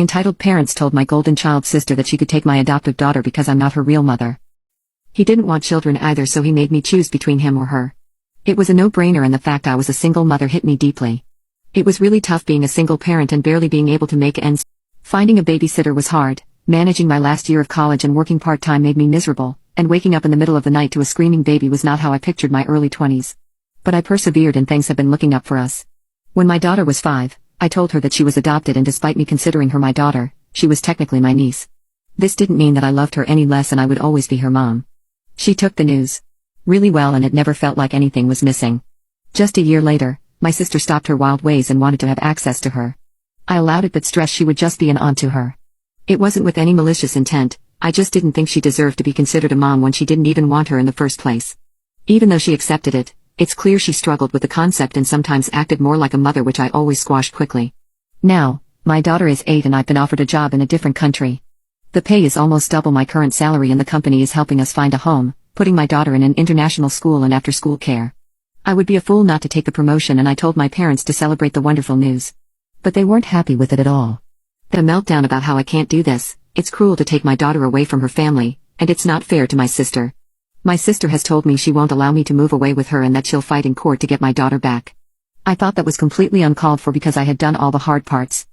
Entitled parents told my golden child sister that she could take my adoptive daughter because I'm not her real mother. He didn't want children either, so he made me choose between him or her. It was a no-brainer, and the fact I was a single mother hit me deeply. It was really tough being a single parent and barely being able to make ends. Finding a babysitter was hard, managing my last year of college and working part-time made me miserable, and waking up in the middle of the night to a screaming baby was not how I pictured my early 20s. But I persevered and things have been looking up for us. When my daughter was 5, I told her that she was adopted, and despite me considering her my daughter, she was technically my niece. This didn't mean that I loved her any less and I would always be her mom. She took the news really well, and it never felt like anything was missing. Just a year later, my sister stopped her wild ways and wanted to have access to her. I allowed it, but stressed she would just be an aunt to her. It wasn't with any malicious intent, I just didn't think she deserved to be considered a mom when she didn't even want her in the first place. Even though she accepted it, it's clear she struggled with the concept and sometimes acted more like a mother, which I always squashed quickly. Now, my daughter is 8 and I've been offered a job in a different country. The pay is almost double my current salary, and the company is helping us find a home, putting my daughter in an international school and after-school care. I would be a fool not to take the promotion, and I told my parents to celebrate the wonderful news. But they weren't happy with it at all. The meltdown about how I can't do this, it's cruel to take my daughter away from her family, and it's not fair to my sister. My sister has told me she won't allow me to move away with her and that she'll fight in court to get my daughter back. I thought that was completely uncalled for because I had done all the hard parts.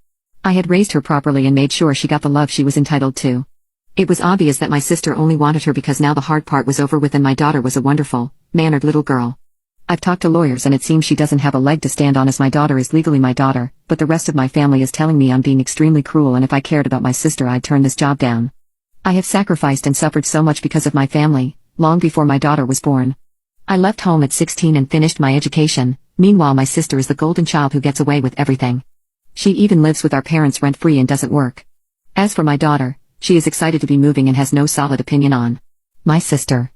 I had raised her properly and made sure she got the love she was entitled to. It was obvious that my sister only wanted her because now the hard part was over with and my daughter was a wonderful, mannered little girl. I've talked to lawyers and it seems she doesn't have a leg to stand on, as my daughter is legally my daughter, but the rest of my family is telling me I'm being extremely cruel, and if I cared about my sister I'd turn this job down. I have sacrificed and suffered so much because of my family, long before my daughter was born. I left home at 16 and finished my education. Meanwhile, my sister is the golden child who gets away with everything. She even lives with our parents rent-free and doesn't work. As for my daughter, she is excited to be moving and has no solid opinion on my sister.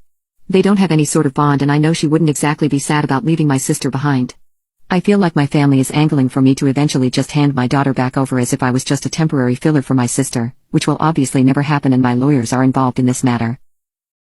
They don't have any sort of bond, and I know she wouldn't exactly be sad about leaving my sister behind. I feel like my family is angling for me to eventually just hand my daughter back over as if I was just a temporary filler for my sister, which will obviously never happen, and my lawyers are involved in this matter.